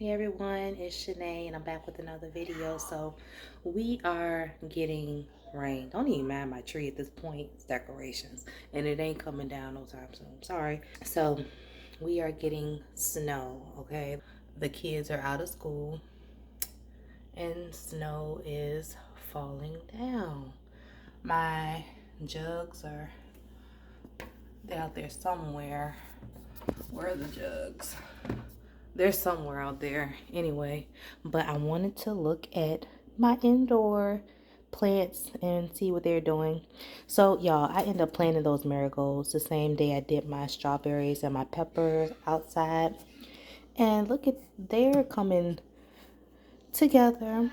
Hey everyone, it's Shanae and I'm back with another video. So we are getting rain. Don't even mind my tree at this point. It's decorations and it ain't coming down no time soon. Sorry. So we are getting snow, okay? The kids are out of school and snow is falling down. My jugs are out there somewhere. Where are the jugs? They're somewhere out there anyway, but I wanted to look at my indoor plants and see what they're doing. So y'all, I ended up planting those marigolds the same day I did my strawberries and my peppers outside, and look at, they're coming together.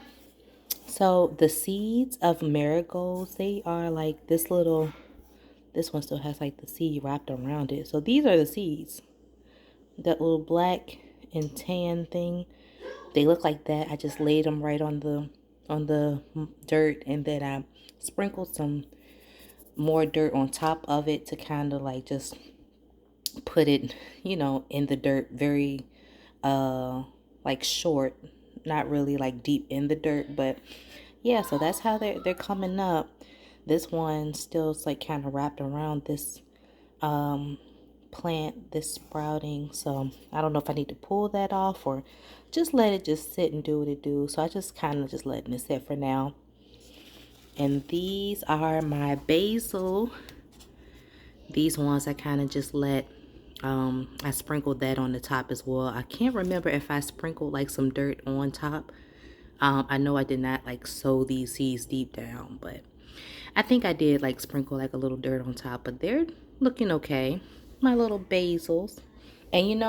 So the seeds of marigolds, they are like this little, this one still has like the seed wrapped around it. So these are the seeds, that little black and tan thing. They look like that. I just laid them right on the dirt, and then I sprinkled some more dirt on top of it to kind of like just put it, in the dirt, very like short, not really like deep in the dirt, but yeah. So that's how they're coming up. This one still is like kind of wrapped around this plant, this sprouting. So I don't know if I need to pull that off or just let it just sit and do what it do. So I just kind of just letting it sit for now. And these are my basil. These ones I kind of just let, I sprinkled that on the top as well. I can't remember if I sprinkled like some dirt on top. I know I did not like sow these seeds deep down, but I think I did like sprinkle like a little dirt on top, but they're looking okay. My little basils. And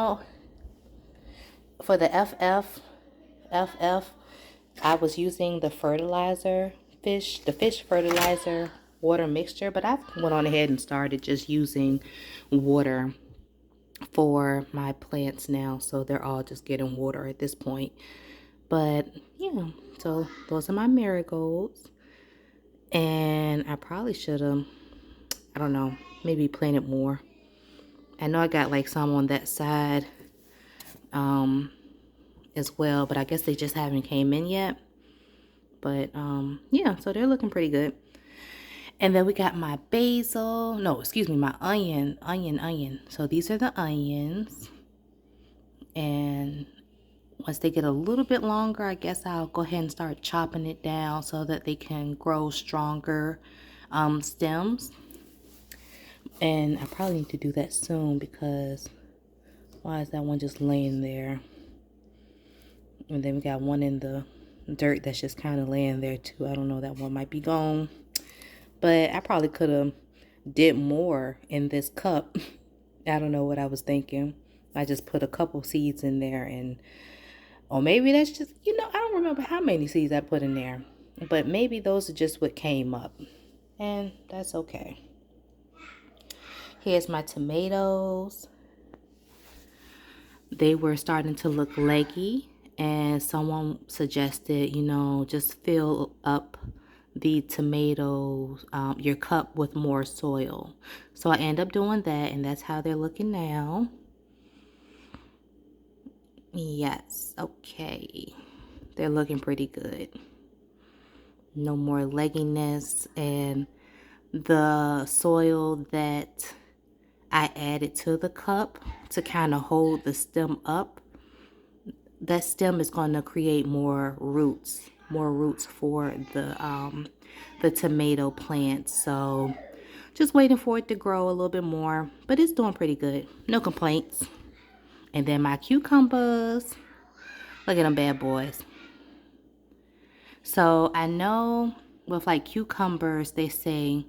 for the FF, I was using the the fish fertilizer water mixture, but I went on ahead and started just using water for my plants now. So they're all just getting water at this point. But yeah, so those are my marigolds. And I probably should have, I don't know, maybe planted more. I know I got like some on that side as well, but I guess they just haven't came in yet. But yeah, so they're looking pretty good. And then we got my basil, no, excuse me, my onion. So these are the onions. And once they get a little bit longer, I guess I'll go ahead and start chopping it down so that they can grow stronger stems. And I probably need to do that soon, because why is that one just laying there? And then we got one in the dirt that's just kind of laying there too. I don't know, that one might be gone. But I probably could have did more in this cup. I don't know what I was thinking. I just put a couple seeds in there, and or maybe that's just, I don't remember how many seeds I put in there. But maybe those are just what came up. And that's okay. Here's my tomatoes. They were starting to look leggy, and someone suggested, just fill up the tomatoes, your cup, with more soil. So I end up doing that, and that's how they're looking now. Yes, okay. They're looking pretty good. No more legginess, and the soil that I added to the cup to kind of hold the stem up, that stem is going to create more roots for the tomato plant. So just waiting for it to grow a little bit more, but it's doing pretty good. No complaints. And then my cucumbers, look at them bad boys. So I know with like cucumbers, they say,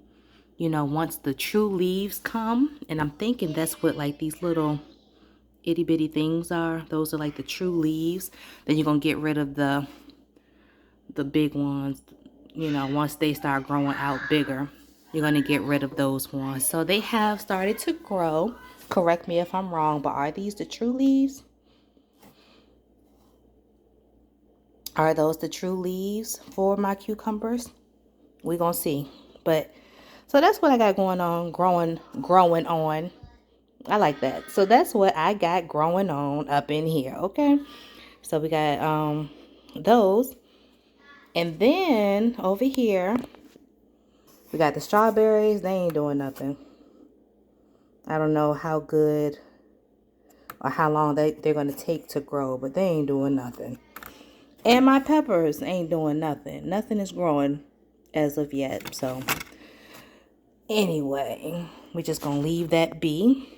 once the true leaves come, and I'm thinking that's what like these little itty bitty things are. Those are like the true leaves. Then you're gonna get rid of the big ones. Once they start growing out bigger, you're gonna get rid of those ones. So they have started to grow. Correct me if I'm wrong, but are these the true leaves? Are those the true leaves for my cucumbers? We're gonna see. But so that's what I got going on, growing on. I like that. So that's what I got growing on up in here, okay? So we got those. And then over here, we got the strawberries. They ain't doing nothing. I don't know how good or how long they're going to take to grow, but they ain't doing nothing. And my peppers ain't doing nothing. Nothing is growing as of yet. So anyway, we're just going to leave that be.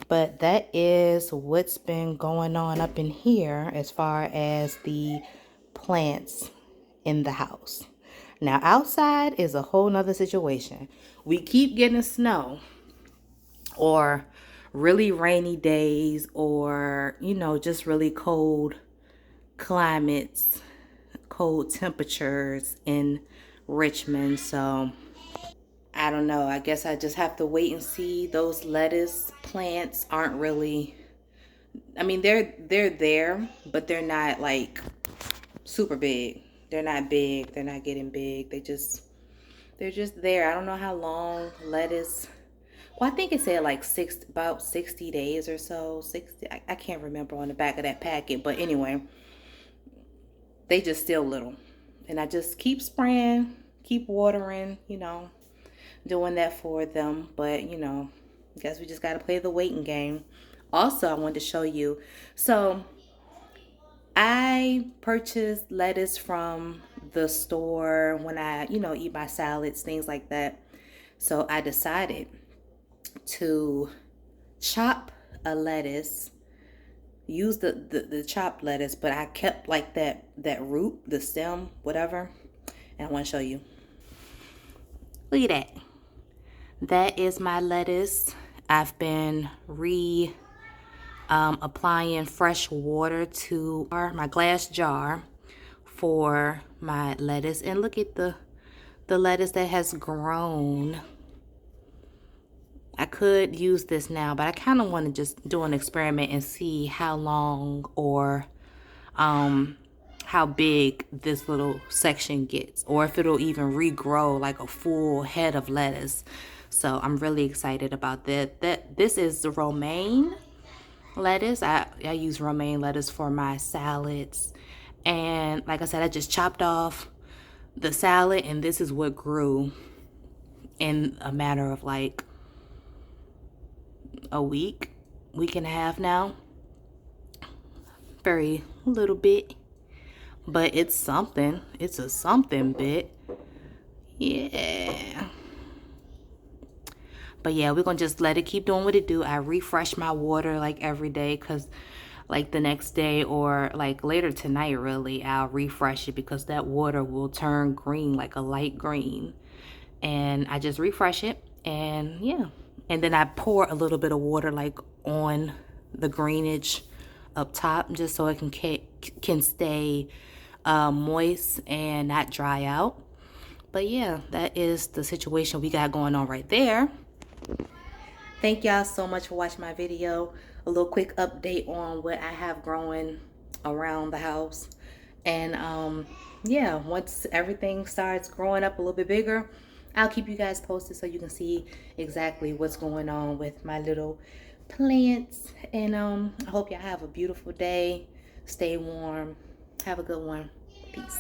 But that is what's been going on up in here as far as the plants in the house. Now outside is a whole nother situation. We keep getting snow or really rainy days, or you know, just really cold climates, cold temperatures in Richmond. So I don't know, I guess I just have to wait and see. Those lettuce plants aren't really, I mean, they're there, but they're not like super big. They're not big. They're not getting big. They're just there. I don't know how long lettuce. Well, I think it said like about 60 days or so. 60. I can't remember on the back of that packet. But anyway, they just still little. And I just keep spraying, keep watering, you know, doing that for them. But, you know, I guess we just got to play the waiting game. Also, I wanted to show you. So I purchased lettuce from the store when I, you know, eat my salads, things like that. So I decided to chop a lettuce, use the chopped lettuce, but I kept like that root, the stem, whatever. And I want to show you. Look at that. That is my lettuce. I've been applying fresh water to my glass jar for my lettuce, and look at the lettuce that has grown. I could use this now, but I kind of want to just do an experiment and see how long or how big this little section gets, or if it'll even regrow like a full head of lettuce. So I'm really excited about that. This is the romaine lettuce. I use romaine lettuce for my salads. And like I said, I just chopped off the salad, and this is what grew in a matter of like a week and a half now. Very little bit, but it's something. It's a something bit. Yeah. But yeah, we're gonna just let it keep doing what it do. I refresh my water like every day, because like the next day or like later tonight, really, I'll refresh it, because that water will turn green, like a light green. And I just refresh it, and yeah. And then I pour a little bit of water like on the greenage up top, just so it can stay moist and not dry out. But yeah, that is the situation we got going on right there. Thank y'all so much for watching my video. A little quick update on what I have growing around the house. And yeah, once everything starts growing up a little bit bigger, I'll keep you guys posted so you can see exactly what's going on with my little plants. And I hope y'all have a beautiful day. Stay warm. Have a good one. Peace.